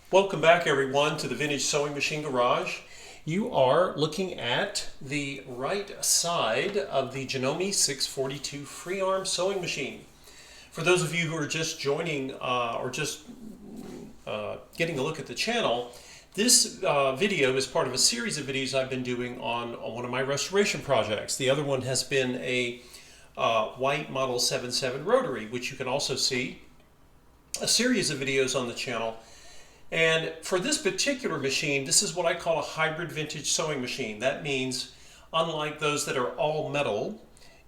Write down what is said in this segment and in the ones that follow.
Welcome back everyone to the Vintage Sewing Machine Garage. You are looking at the right side of the Janome 642 free arm sewing machine. For those of you who are just joining or just getting a look at the channel, this video is part of a series of videos I've been doing on one of my restoration projects. The other one has been a white Model 77 rotary, which you can also see a series of videos on the channel. And for this particular machine, this is what I call a hybrid vintage sewing machine. That means, unlike those that are all metal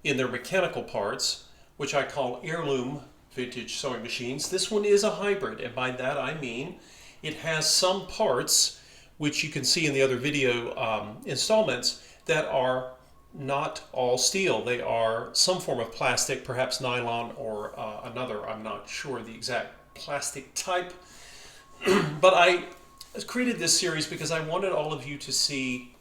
in their mechanical parts, which I call heirloom vintage sewing machines, this one is a hybrid. And by that I mean it has some parts, which you can see in the other video installments, that are not all steel. They are some form of plastic, perhaps nylon or another. I'm not sure the exact plastic type. But I created this series because I wanted all of you to see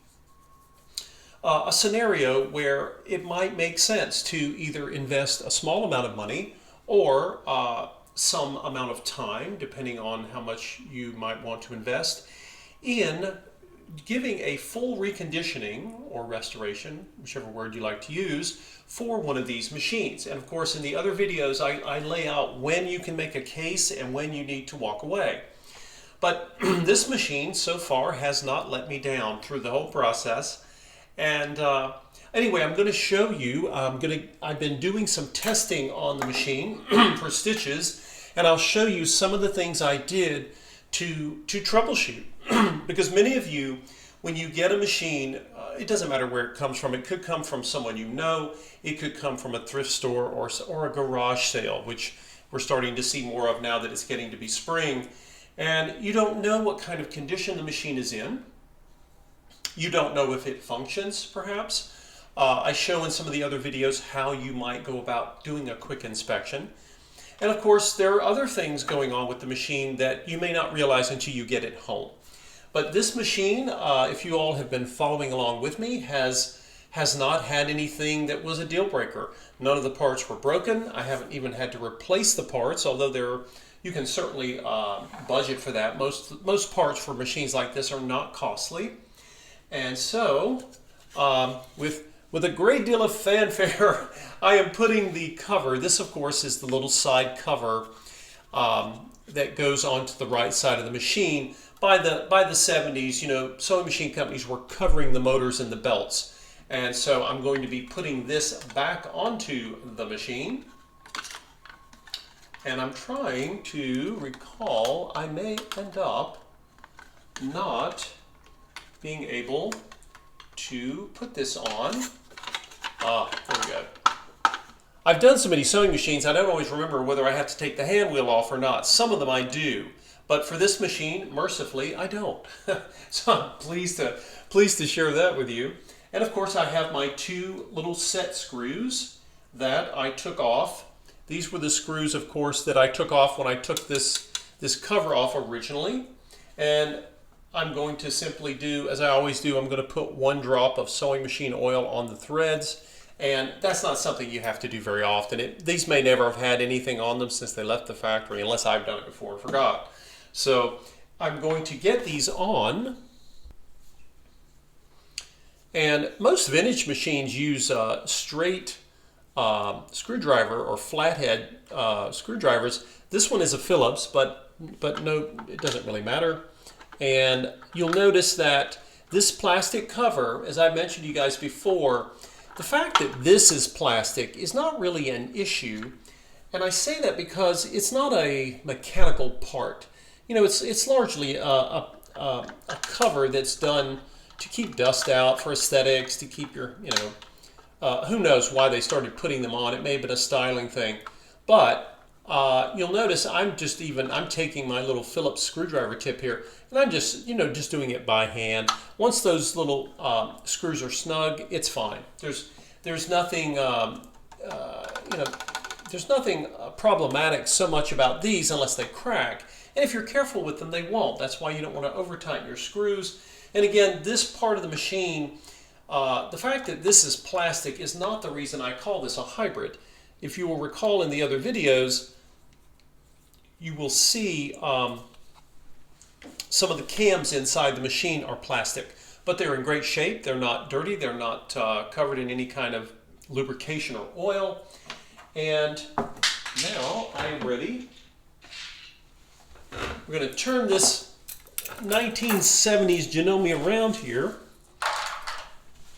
a scenario where it might make sense to either invest a small amount of money or some amount of time, depending on how much you might want to invest, in giving a full reconditioning or restoration, whichever word you like to use, for one of these machines. And of course, in the other videos, I lay out when you can make a case and when you need to walk away. But this machine so far has not let me down through the whole process. And anyway, I'm going to show you, I've been doing some testing on the machine for stitches, and I'll show you some of the things I did to troubleshoot. Because many of you, when you get a machine, it doesn't matter where it comes from. It could come from someone you know. It could come from a thrift store or a garage sale, which we're starting to see more of now that it's getting to be spring. And you don't know what kind of condition the machine is in. You don't know if it functions, perhaps. I show in some of the other videos how you might go about doing a quick inspection. And of course, there are other things going on with the machine that you may not realize until you get it home. But this machine, if you all have been following along with me, has not had anything that was a deal breaker. None of the parts were broken. I haven't even had to replace the parts, although you can certainly budget for that. Most parts for machines like this are not costly. And so, with a great deal of fanfare, I am putting the cover. This, of course, is the little side cover that goes onto the right side of the machine. By the 70s, you know, sewing machine companies were covering the motors and the belts. And so I'm going to be putting this back onto the machine. And I'm trying to recall, I may end up not being able to put this on. There we go. I've done so many sewing machines, I don't always remember whether I have to take the hand wheel off or not. Some of them I do, but for this machine, mercifully, I don't. So I'm pleased to share that with you. And of course, I have my two little set screws that I took off. These were the screws, of course, that I took off when I took this cover off originally. And I'm going to simply do, as I always do, I'm going to put one drop of sewing machine oil on the threads. And that's not something you have to do very often. These may never have had anything on them since they left the factory, unless I've done it before and forgot. So I'm going to get these on. And most vintage machines use straight screwdriver or flathead screwdrivers. This one is a Phillips, but no, it doesn't really matter. And you'll notice that this plastic cover, as I mentioned to you guys before, the fact that this is plastic is not really an issue. And I say that because it's not a mechanical part. You know, it's largely a cover that's done to keep dust out, for aesthetics, to keep your, you know, who knows why they started putting them on. It may have been a styling thing. But you'll notice I'm taking my little Phillips screwdriver tip here, and I'm just doing it by hand. Once those little screws are snug, it's fine. There's nothing, there's nothing problematic so much about these unless they crack. And if you're careful with them, they won't. That's why you don't want to over-tighten your screws. And again, this part of the machine, the fact that this is plastic is not the reason I call this a hybrid. If you will recall in the other videos, you will see some of the cams inside the machine are plastic, but they're in great shape. They're not dirty. They're not covered in any kind of lubrication or oil. And now I am ready. We're going to turn this 1970s Janome around here,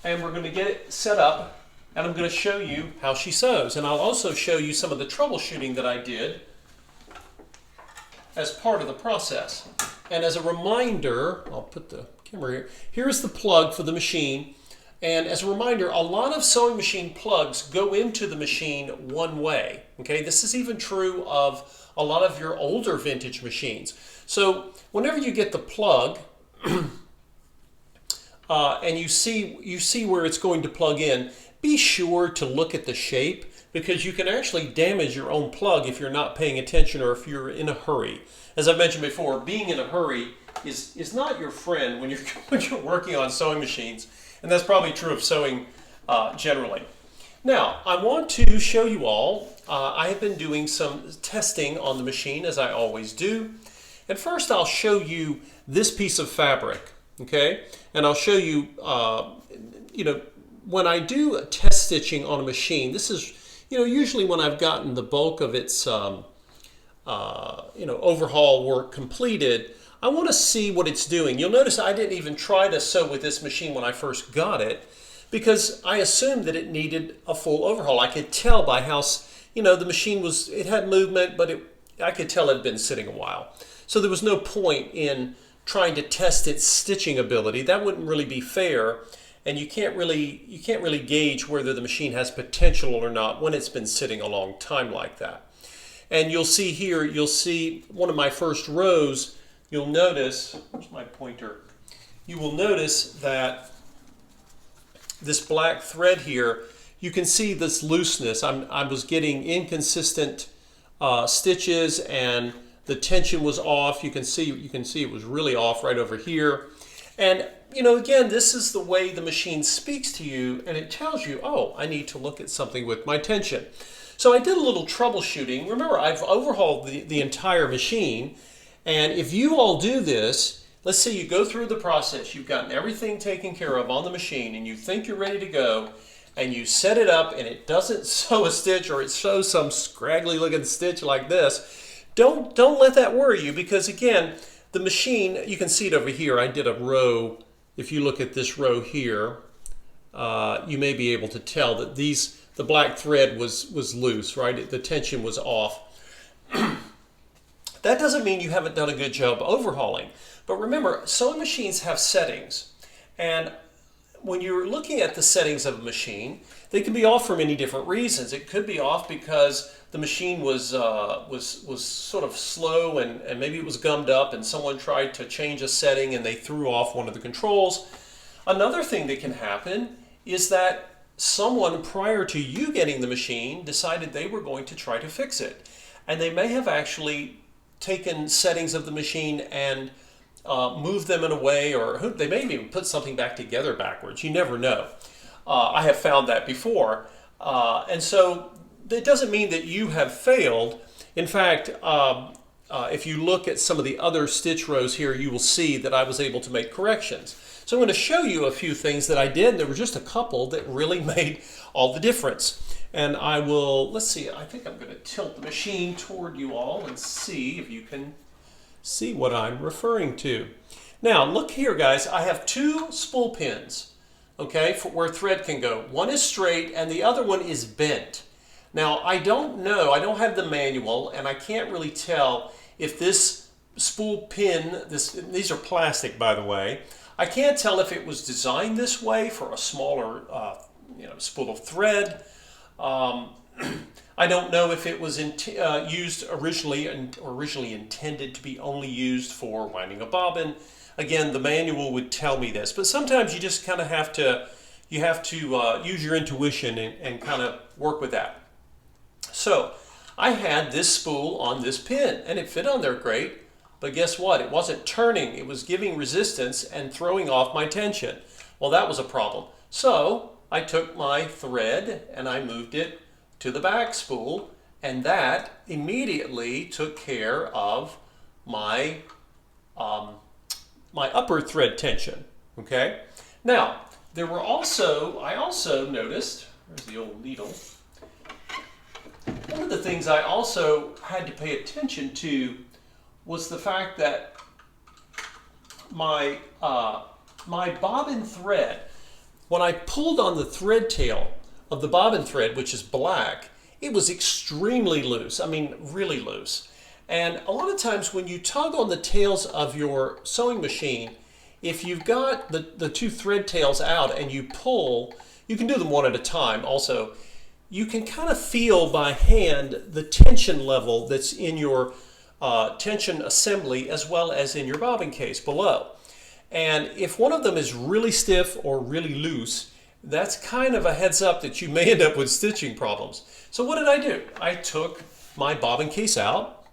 and we're going to get it set up, and I'm going to show you how she sews. And I'll also show you some of the troubleshooting that I did as part of the process. And as a reminder, I'll put the camera here. Here's the plug for the machine. And as a reminder, a lot of sewing machine plugs go into the machine one way. Okay, this is even true of a lot of your older vintage machines. So whenever you get the plug and you see where it's going to plug in, be sure to look at the shape, because you can actually damage your own plug if you're not paying attention or if you're in a hurry. As I mentioned before, being in a hurry is not your friend when you're working on sewing machines, and that's probably true of sewing generally. Now, I want to show you all, I have been doing some testing on the machine, as I always do. And first I'll show you this piece of fabric, okay? And I'll show you, when I do test stitching on a machine, this is, usually when I've gotten the bulk of its, overhaul work completed, I want to see what it's doing. You'll notice I didn't even try to sew with this machine when I first got it, because I assumed that it needed a full overhaul. I could tell by how, the machine it had movement, but I could tell it had been sitting a while. So there was no point in trying to test its stitching ability. That wouldn't really be fair, and you can't really gauge whether the machine has potential or not when it's been sitting a long time like that. And you'll see here, one of my first rows, you'll notice, where's my pointer? You will notice that this black thread here, you can see this looseness. I was getting inconsistent stitches, and the tension was off. You can see it was really off right over here. And again, this is the way the machine speaks to you, and it tells you, oh, I need to look at something with my tension. So I did a little troubleshooting. Remember, I've overhauled the entire machine, and if you all do this, let's say you go through the process, you've gotten everything taken care of on the machine, and you think you're ready to go, and you set it up and it doesn't sew a stitch, or it sews some scraggly looking stitch like this, don't let that worry you, because again, the machine, you can see it over here. I did a row. If you look at this row here, you may be able to tell that the black thread was loose, right? The tension was off. That doesn't mean you haven't done a good job overhauling. But remember, sewing machines have settings. And when you're looking at the settings of a machine, they can be off for many different reasons. It could be off because the machine was sort of slow, and maybe it was gummed up, and someone tried to change a setting and they threw off one of the controls. Another thing that can happen is that someone prior to you getting the machine decided they were going to try to fix it. And they may have actually taken settings of the machine and moved them in a way, or they may even put something back together backwards. You never know. I have found that before. And so it doesn't mean that you have failed. In fact, if you look at some of the other stitch rows here, you will see that I was able to make corrections. So I'm going to show you a few things that I did. There were just a couple that really made all the difference. And I will, let's see, I think I'm going to tilt the machine toward you all and see if you can see what I'm referring to. Now, look here, guys. I have two spool pins, okay, for where thread can go. One is straight and the other one is bent. Now, I don't know, I don't have the manual, and I can't really tell if this spool pin, these are plastic, by the way, I can't tell if it was designed this way for a smaller spool of thread. I don't know if it was used originally intended to be only used for winding a bobbin. Again, the manual would tell me this, but sometimes you just kind of have to use your intuition and kind of work with that. So I had this spool on this pin, and it fit on there great, but guess what? It wasn't turning. It was giving resistance and throwing off my tension. Well, that was a problem. So I took my thread and I moved it to the back spool, and that immediately took care of my my upper thread tension. Okay. Now I also noticed. There's the old needle. One of the things I also had to pay attention to was the fact that my my bobbin thread, when I pulled on the thread tail of the bobbin thread, which is black, it was extremely loose. I mean, really loose. And a lot of times when you tug on the tails of your sewing machine, if you've got the two thread tails out and you pull, you can do them one at a time also, you can kind of feel by hand the tension level that's in your tension assembly as well as in your bobbin case below. And if one of them is really stiff or really loose, that's kind of a heads up that you may end up with stitching problems. So what did I do? I took my bobbin case out,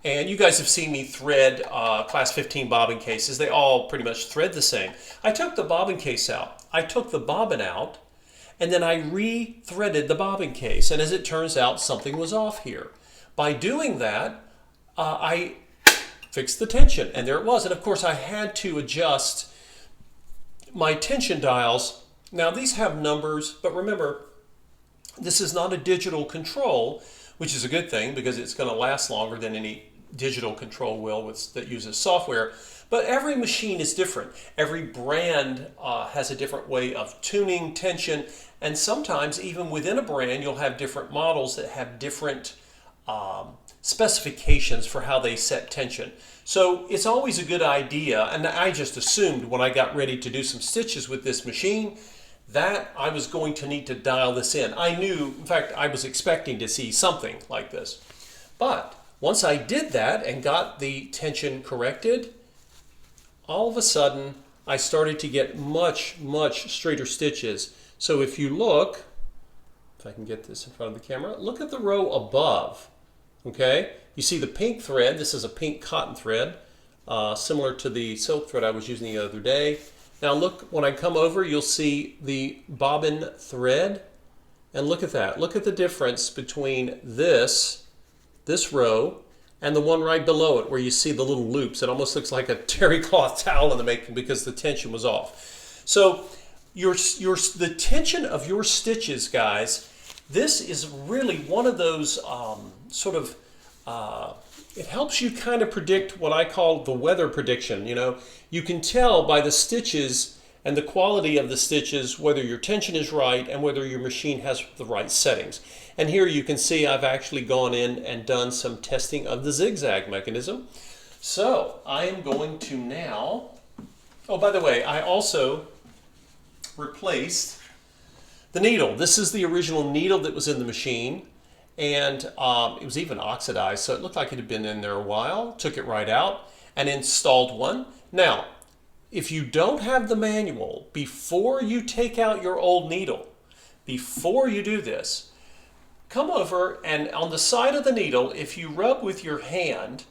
and you guys have seen me thread class 15 bobbin cases. They all pretty much thread the same. I took the bobbin case out. I took the bobbin out, and then I re-threaded the bobbin case. And as it turns out, something was off here. By doing that, I fixed the tension, and there it was. And of course, I had to adjust my tension dials. Now, these have numbers, but remember, this is not a digital control, which is a good thing because it's going to last longer than any digital control will that uses software. But every machine is different. Every brand has a different way of tuning tension, and sometimes even within a brand, you'll have different models that have different specifications for how they set tension. So it's always a good idea, and I just assumed when I got ready to do some stitches with this machine that I was going to need to dial this in. I knew, in fact, I was expecting to see something like this. But once I did that and got the tension corrected, all of a sudden I started to get much, much straighter stitches. So if you look, if I can get this in front of the camera, look at the row above. Okay, you see the pink thread. This is a pink cotton thread, similar to the silk thread I was using the other day. Now look, when I come over, you'll see the bobbin thread, and look at that. Look at the difference between this row and the one right below it, where you see the little loops. It almost looks like a terry cloth towel in the making because the tension was off. So the tension of your stitches, guys, this is really one of those it helps you kind of predict what I call the weather prediction. You know, you can tell by the stitches and the quality of the stitches whether your tension is right and whether your machine has the right settings. And here you can see I've actually gone in and done some testing of the zigzag mechanism. So I am going to now, oh, by the way, I also replaced the needle. This is the original needle that was in the machine, and it was even oxidized, so it looked like it had been in there a while. Took it right out and installed one. Now, if you don't have the manual, before you take out your old needle, before you do this, come over and on the side of the needle, if you rub with your hand,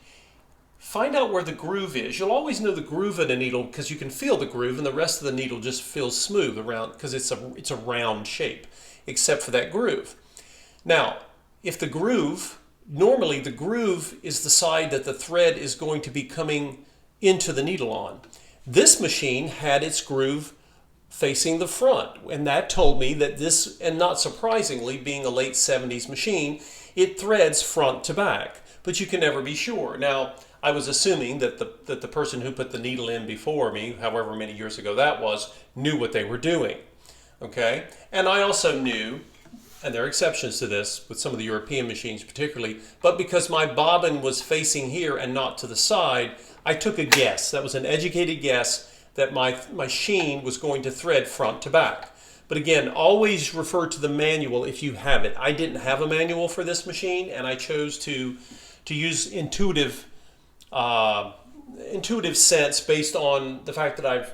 find out where the groove is. You'll always know the groove in a needle because you can feel the groove, and the rest of the needle just feels smooth around because it's a round shape, except for that groove. Now, if the groove, normally the groove is the side that the thread is going to be coming into the needle on. This machine had its groove facing the front, and that told me that this, and not surprisingly, being a late 70s machine, it threads front to back, but you can never be sure. Now, I was assuming that the person who put the needle in before me, however many years ago that was, knew what they were doing. Okay? And I also knew, and there are exceptions to this with some of the European machines particularly, but because my bobbin was facing here and not to the side, I took a guess. That was an educated guess that my machine was going to thread front to back. But again, always refer to the manual if you have it. I didn't have a manual for this machine, and I chose to use intuitive sense based on the fact that I've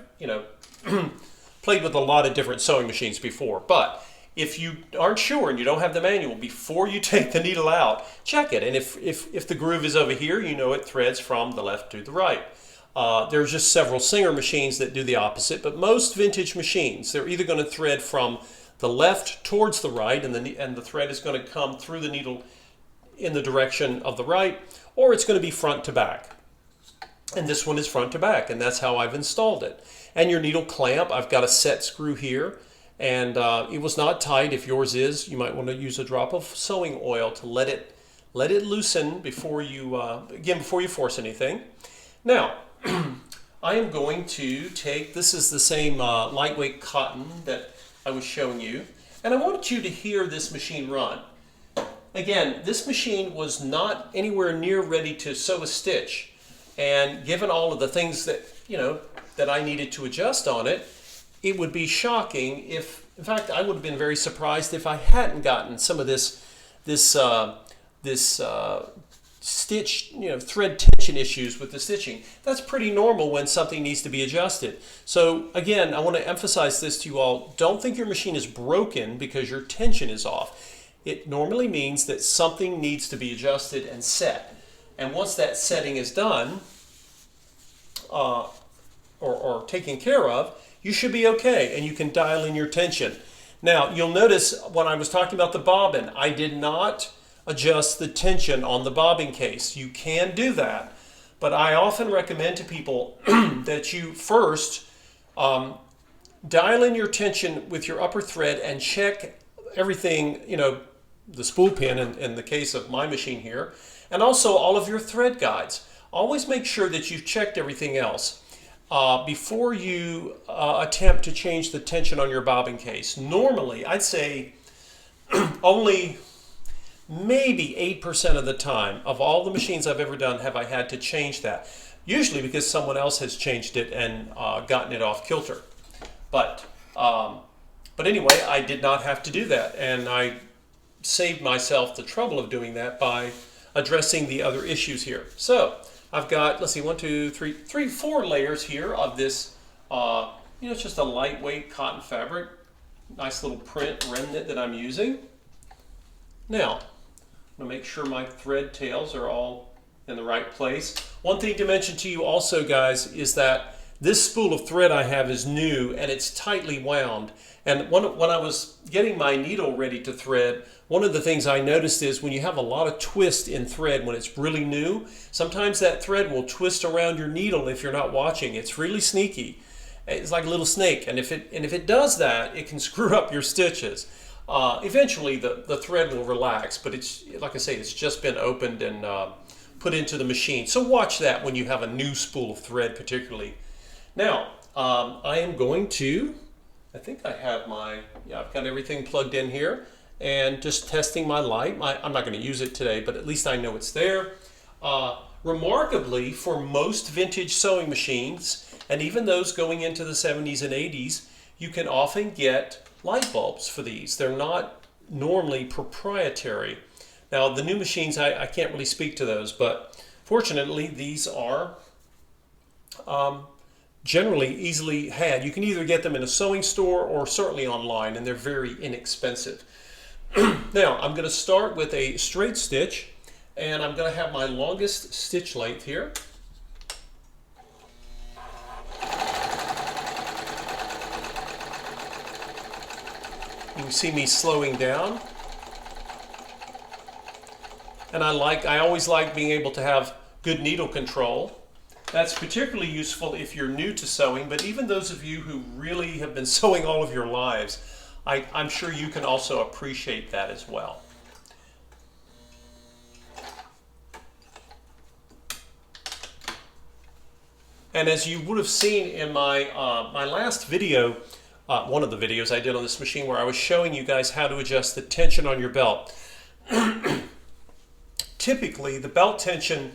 played with a lot of different sewing machines before. But if you aren't sure and you don't have the manual, before you take the needle out, check it. And if the groove is over here, you know it threads from the left to the right. There's just several Singer machines that do the opposite, but most vintage machines, they're either going to thread from the left towards the right, and the thread is going to come through the needle in the direction of the right, or it's going to be front to back. and this one is front to back, and that's how I've installed it. And your needle clamp, I've got a set screw here, and it was not tight. If yours is, you might want to use a drop of sewing oil to let it loosen before you before you force anything. Now I am going to take, this is the same lightweight cotton that I was showing you, and I want you to hear this machine run. Again, this machine was not anywhere near ready to sew a stitch, and given all of the things that that I needed to adjust on it, it would be shocking if, in fact, I would have been very surprised if I hadn't gotten some of this stitch, thread tension issues with the stitching. That's pretty normal when something needs to be adjusted. So again, I want to emphasize this to you all. Don't think your machine is broken because your tension is off. It normally means that something needs to be adjusted and set. And once that setting is done, or taken care of, you should be okay, and you can dial in your tension. Now, you'll notice when I was talking about the bobbin, I did not adjust the tension on the bobbin case. You can do that, but I often recommend to people that you first dial in your tension with your upper thread and check everything, the spool pin in the case of my machine here, and also all of your thread guides. Always make sure that you've checked everything else before you attempt to change the tension on your bobbin case. Normally, I'd say only maybe 8% of the time of all the machines I've ever done have I had to change that. Usually because someone else has changed it and gotten it off kilter. But anyway, I did not have to do that, and I saved myself the trouble of doing that by addressing the other issues here. So I've got, let's see, 4 layers here of this, it's just a lightweight cotton fabric. Nice little print remnant that I'm using. Now, I'm going to make sure my thread tails are all in the right place. One thing to mention to you also, guys, is that this spool of thread I have is new and it's tightly wound. And when I was getting my needle ready to thread, one of the things I noticed is when you have a lot of twist in thread when it's really new, sometimes that thread will twist around your needle if you're not watching. It's really sneaky. It's like a little snake, and if it does that, it can screw up your stitches. Eventually the thread will relax, but it's, like I say, it's just been opened and put into the machine. So watch that when you have a new spool of thread particularly. Now, I am going to, I think I have I've got everything plugged in here, and just testing my light. I'm not going to use it today, but at least I know it's there. Remarkably, for most vintage sewing machines, and even those going into the 70s and 80s, you can often get light bulbs for these. They're not normally proprietary. Now, the new machines, I can't really speak to those, but fortunately, these are generally easily had. You can either get them in a sewing store or certainly online, and they're very inexpensive. Now, I'm going to start with a straight stitch, and I'm going to have my longest stitch length here. You can see me slowing down. And I always like being able to have good needle control. That's particularly useful if you're new to sewing, but even those of you who really have been sewing all of your lives, I'm sure you can also appreciate that as well. And as you would have seen in my last video, one of the videos I did on this machine where I was showing you guys how to adjust the tension on your belt. Typically, the belt tension,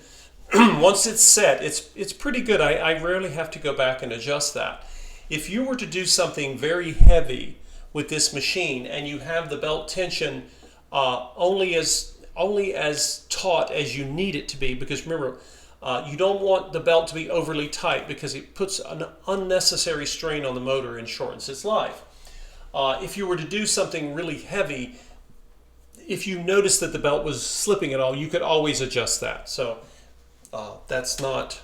once it's set, it's pretty good. I rarely have to go back and adjust that. If you were to do something very heavy with this machine and you have the belt tension only as taut as you need it to be, because remember, you don't want the belt to be overly tight because it puts an unnecessary strain on the motor and shortens its life. If you were to do something really heavy, if you noticed that the belt was slipping at all, you could always adjust that. So that's not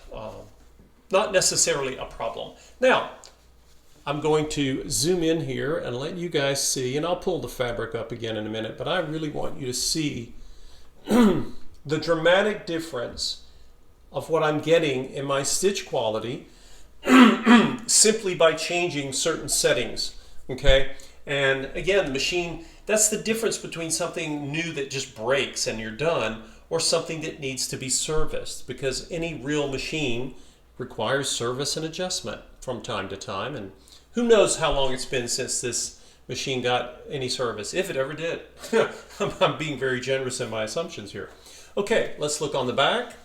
necessarily a problem. Now, I'm going to zoom in here and let you guys see, and I'll pull the fabric up again in a minute, but I really want you to see the dramatic difference of what I'm getting in my stitch quality simply by changing certain settings, okay? And again, the machine, that's the difference between something new that just breaks and you're done, or something that needs to be serviced, because any real machine requires service and adjustment from time to time, and who knows how long it's been since this machine got any service, if it ever did. I'm being very generous in my assumptions here. Okay, let's look on the back,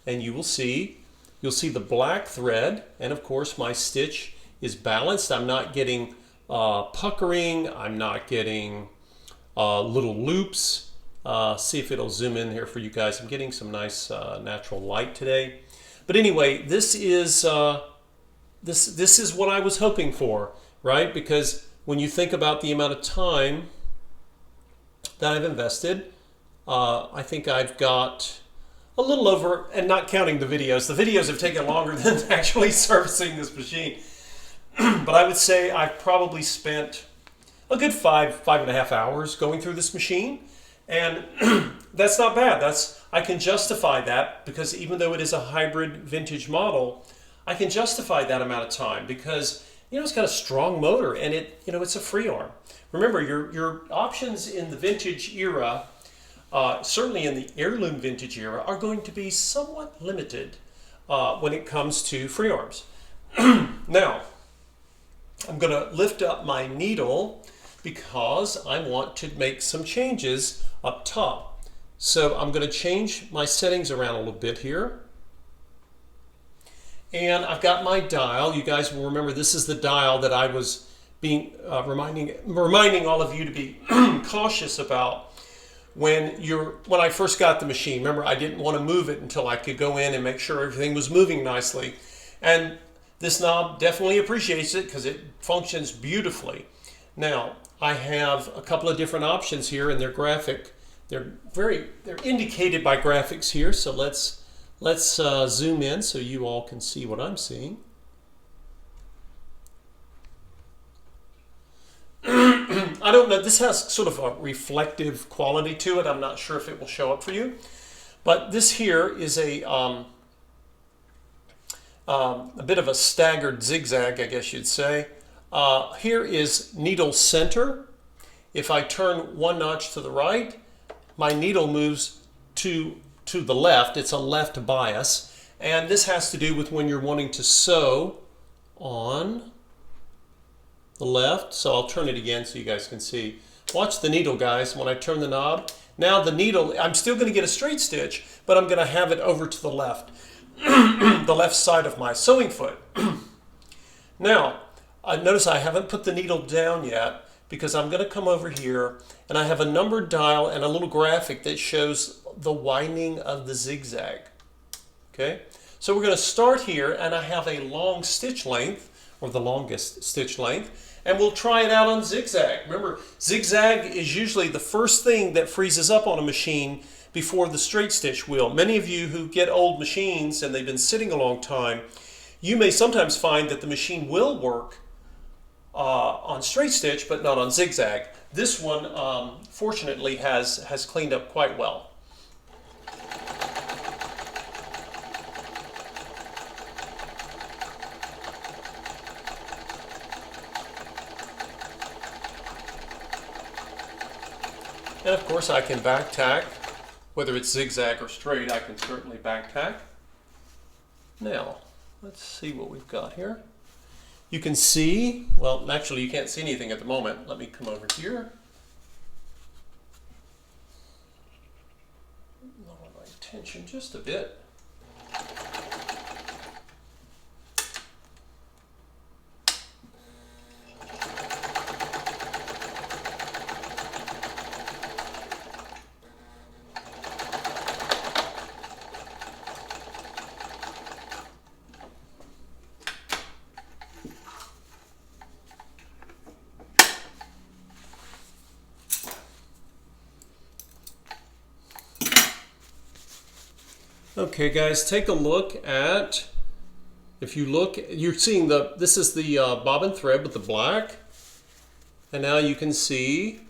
and you'll see the black thread, and of course my stitch is balanced. I'm not getting puckering, I'm not getting little loops. See if it'll zoom in here for you guys. I'm getting some nice natural light today. But anyway, this is this is what I was hoping for, right? Because when you think about the amount of time that I've invested, I think I've got a little over, and not counting the videos. The videos have taken longer than actually servicing this machine. But I would say I've probably spent a good 5.5 hours going through this machine. And that's not bad. I can justify that, because even though it is a hybrid vintage model, I can justify that amount of time because, you know, it's got a strong motor and it's a free arm. Remember, your options in the vintage era, certainly in the heirloom vintage era, are going to be somewhat limited when it comes to free arms. Now, I'm going to lift up my needle because I want to make some changes up top. So I'm going to change my settings around a little bit here. And I've got my dial. You guys will remember this is the dial that I was reminding all of you to be cautious about when I first got the machine. Remember, I didn't want to move it until I could go in and make sure everything was moving nicely. And this knob definitely appreciates it because it functions beautifully. Now, I have a couple of different options here, and they're indicated by graphics here. So let's zoom in so you all can see what I'm seeing. I don't know, this has sort of a reflective quality to it. I'm not sure if it will show up for you. But this here is a bit of a staggered zigzag, I guess you'd say. Here is needle center. If I turn one notch to the right, my needle moves to the left. It's a left bias. And this has to do with when you're wanting to sew on the left. So I'll turn it again so you guys can see. Watch the needle, guys, when I turn the knob. Now the needle, I'm still going to get a straight stitch, but I'm going to have it over to the left, the left side of my sewing foot. Now, notice I haven't put the needle down yet because I'm going to come over here and I have a numbered dial and a little graphic that shows the winding of the zigzag. Okay, so we're going to start here, and I have a long stitch length, or the longest stitch length, and we'll try it out on zigzag. Remember, zigzag is usually the first thing that freezes up on a machine before the straight stitch will. Many of you who get old machines and they've been sitting a long time, you may sometimes find that the machine will work on straight stitch, but not on zigzag. This one, fortunately, has cleaned up quite well. And of course I can back tack, whether it's zigzag or straight, I can certainly back tack. Now, let's see what we've got here. You can see, well, actually you can't see anything at the moment. Let me come over here. Lower my tension just a bit. Okay, guys, take a look at, if you look, you're seeing this is the bobbin thread with the black, and now you can see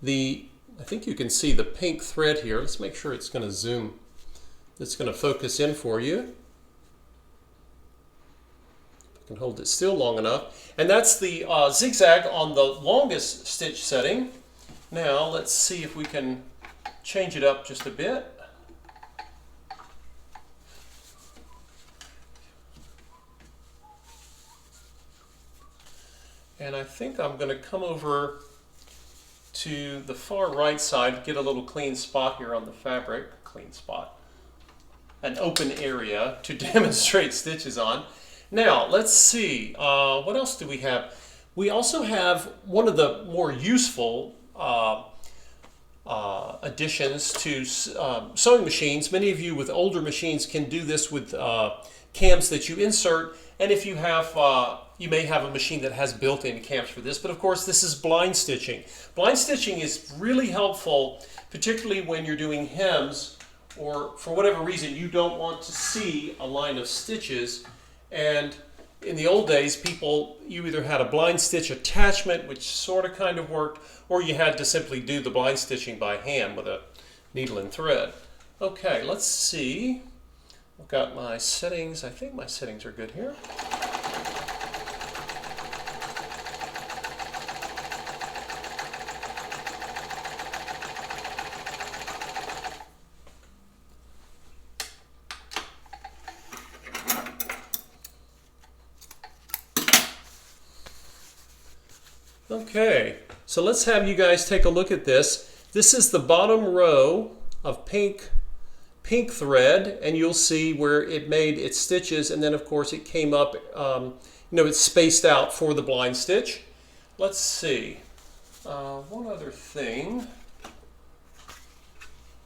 I think you can see the pink thread here. Let's make sure it's going to zoom It's going to focus in for you. I can hold it still long enough. And that's the zigzag on the longest stitch setting. Now let's see if we can change it up just a bit. And I think I'm going to come over to the far right side, get a little clean spot here on the fabric, clean spot, an open area to demonstrate stitches on. Now, let's see, what else do we have? We also have one of the more useful additions to sewing machines. Many of you with older machines can do this with cams that you insert, and if you have, you may have a machine that has built-in cams for this, but of course this is blind stitching. Blind stitching is really helpful, particularly when you're doing hems, or for whatever reason you don't want to see a line of stitches. And in the old days, you either had a blind stitch attachment, which sort of kind of worked, or you had to simply do the blind stitching by hand with a needle and thread. Okay, let's see. I've got my settings. I think my settings are good here. Okay, so let's have you guys take a look at this. This is the bottom row of pink thread, and you'll see where it made its stitches, and then of course it came up, it's spaced out for the blind stitch. Let's see, one other thing.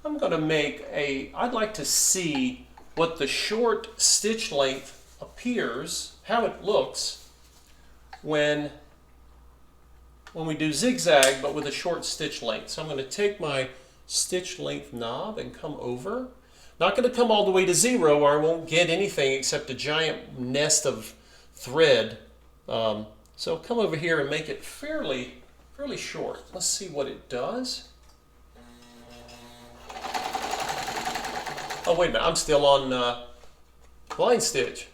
I'm going to I'd like to see what the short stitch length appears, how it looks when we do zigzag but with a short stitch length. So I'm going to take my stitch length knob and come over. Not going to come all the way to 0 or I won't get anything except a giant nest of thread. So come over here and make it fairly short. Let's see what it does. Oh wait a minute, I'm still on blind stitch.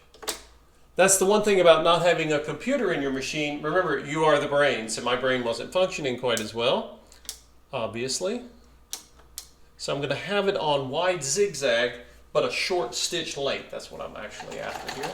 That's the one thing about not having a computer in your machine. Remember, you are the brain, so my brain wasn't functioning quite as well, obviously. So I'm going to have it on wide zigzag, but a short stitch length. That's what I'm actually after here.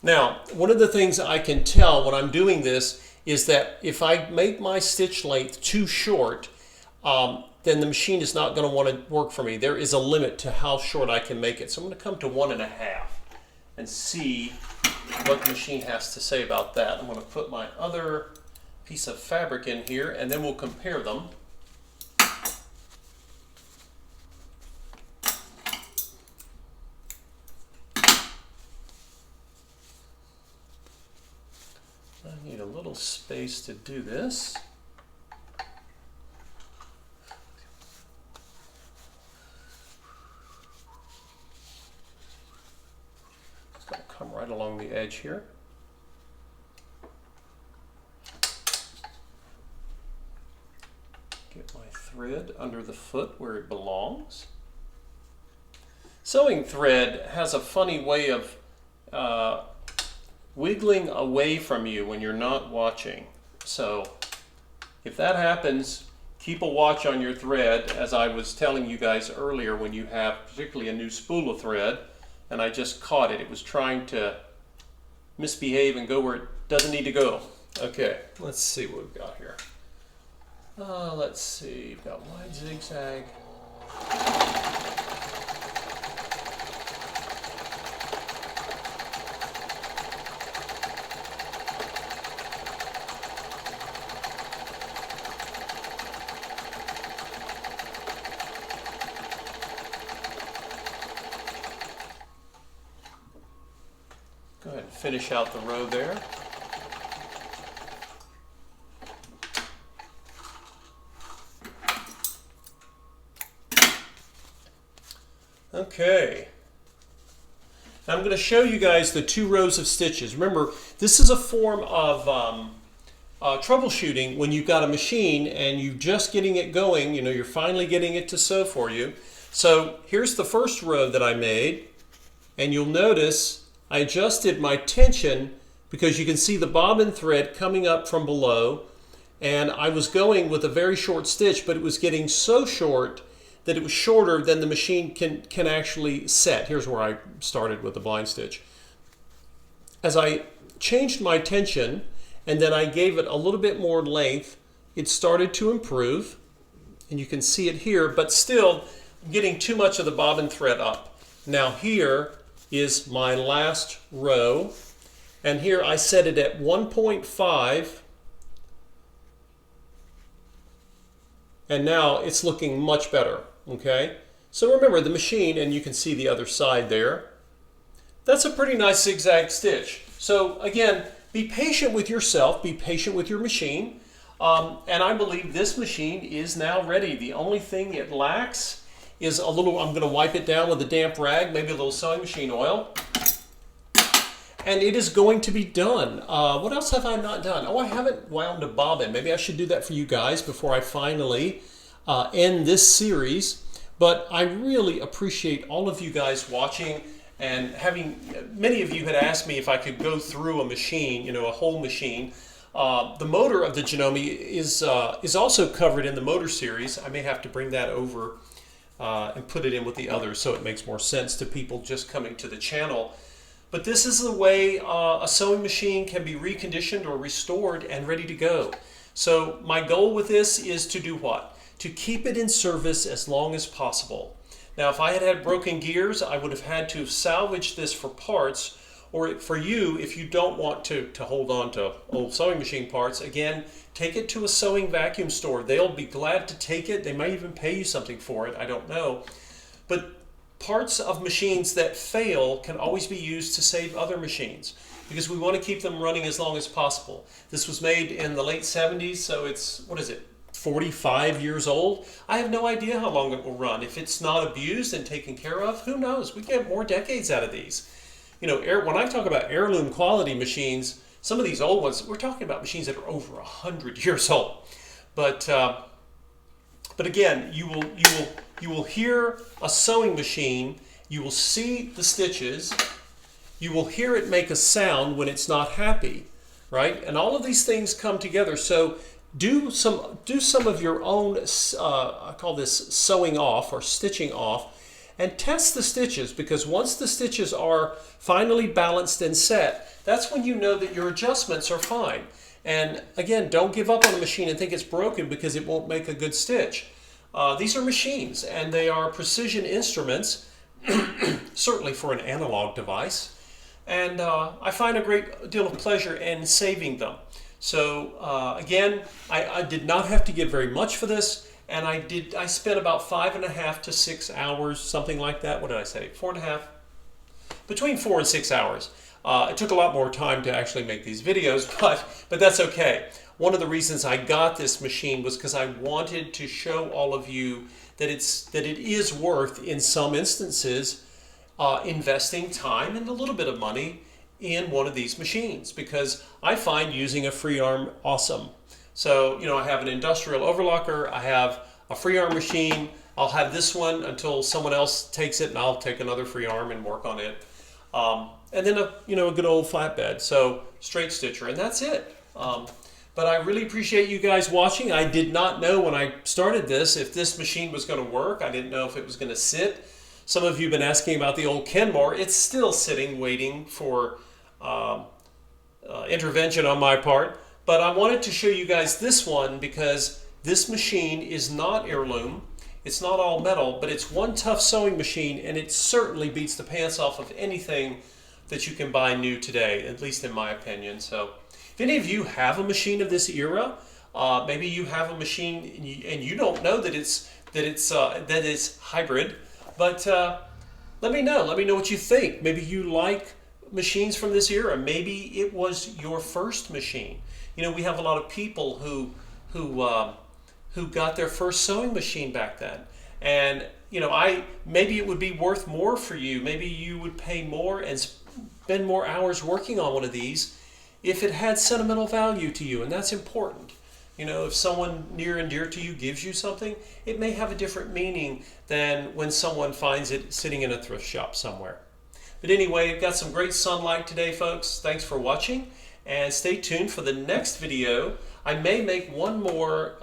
Now, one of the things I can tell when I'm doing this is that if I make my stitch length too short, then the machine is not going to want to work for me. There is a limit to how short I can make it. So I'm going to come to 1.5 and see what the machine has to say about that. I'm going to put my other piece of fabric in here and then we'll compare them. I need a little space to do this. It's going to come right along the edge here. Get my thread under the foot where it belongs. Sewing thread has a funny way of wiggling away from you when you're not watching. So if that happens, keep a watch on your thread, as I was telling you guys earlier, when you have particularly a new spool of thread, and I just caught it. It was trying to misbehave and go where it doesn't need to go. Okay, let's see what we've got here. Let's see, we've got wide zigzag. Go ahead and finish out the row there. Okay. Now I'm going to show you guys the 2 rows of stitches. Remember, this is a form of troubleshooting when you've got a machine and you're just getting it going. You know, you're finally getting it to sew for you. So here's the first row that I made, and you'll notice I adjusted my tension because you can see the bobbin thread coming up from below, and I was going with a very short stitch, but it was getting so short that it was shorter than the machine can actually set. Here's where I started with the blind stitch. As I changed my tension and then I gave it a little bit more length, it started to improve, and you can see it here, but still getting too much of the bobbin thread up. Now here is my last row, and here I set it at 1.5, and now it's looking much better. Okay, so remember the machine, and you can see the other side there. That's a pretty nice zigzag stitch. So again, be patient with yourself, be patient with your machine, and I believe this machine is now ready. The only thing it lacks is a little, I'm going to wipe it down with a damp rag, maybe a little sewing machine oil, and it is going to be done. What else have I not done? Oh, I haven't wound a bobbin. Maybe I should do that for you guys before I finally end this series. But I really appreciate all of you guys watching, and many of you had asked me if I could go through a machine, you know, a whole machine. The motor of the Janome is also covered in the motor series. I may have to bring that over and put it in with the others so it makes more sense to people just coming to the channel. But this is the way a sewing machine can be reconditioned or restored and ready to go. So my goal with this is to do what? To keep it in service as long as possible. Now, if I had had broken gears, I would have had to salvage this for parts, or for you, if you don't want to hold on to old sewing machine parts, again, take it to a sewing vacuum store. They'll be glad to take it. They might even pay you something for it. I don't know. But parts of machines that fail can always be used to save other machines, because we want to keep them running as long as possible. This was made in the late 70s, so it's, what is it, 45 years old. I have no idea how long it will run. If it's not abused and taken care of, who knows? We get more decades out of these. You know, when I talk about heirloom quality machines, some of these old ones, we're talking about machines that are over 100 years old. But again, you will hear a sewing machine, you will see the stitches, you will hear it make a sound when it's not happy, right? And all of these things come together. So do some of your own, I call this sewing off or stitching off, and test the stitches, because once the stitches are finally balanced and set, that's when you know that your adjustments are fine. And again, don't give up on the machine and think it's broken because it won't make a good stitch. These are machines, and they are precision instruments, certainly for an analog device, and I find a great deal of pleasure in saving them. So again, I did not have to give very much for this, and I spent about 5.5 to 6 hours, something like that. What did I say? 4.5? Between 4 and 6 hours. It took a lot more time to actually make these videos, but that's okay. One of the reasons I got this machine was because I wanted to show all of you that it is worth, in some instances, investing time and a little bit of money in one of these machines, because I find using a free arm awesome. So, you know, I have an industrial overlocker, I have a free arm machine, I'll have this one until someone else takes it, and I'll take another free arm and work on it. And then a good old flatbed, so straight stitcher, and that's it. But I really appreciate you guys watching. I did not know when I started this if this machine was going to work. I didn't know if it was going to sit. Some of you have been asking about the old Kenmore. It's still sitting, waiting for intervention on my part. But I wanted to show you guys this one because this machine is not heirloom. It's not all metal, but it's one tough sewing machine, and it certainly beats the pants off of anything that you can buy new today, at least in my opinion. So if any of you have a machine of this era, maybe you have a machine and you don't know that it's hybrid, but let me know. Let me know what you think. Maybe you like machines from this era. Maybe it was your first machine. You know, we have a lot of people who got their first sewing machine back then. And you know, maybe it would be worth more for you. Maybe you would pay more and spend more hours working on one of these if it had sentimental value to you, and that's important. You know, if someone near and dear to you gives you something, it may have a different meaning than when someone finds it sitting in a thrift shop somewhere. But anyway, we've got some great sunlight today, folks. Thanks for watching, and stay tuned for the next video. I may make one more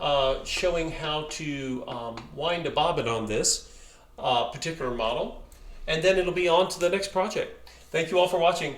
showing how to wind a bobbin on this particular model, and then it'll be on to the next project. Thank you all for watching.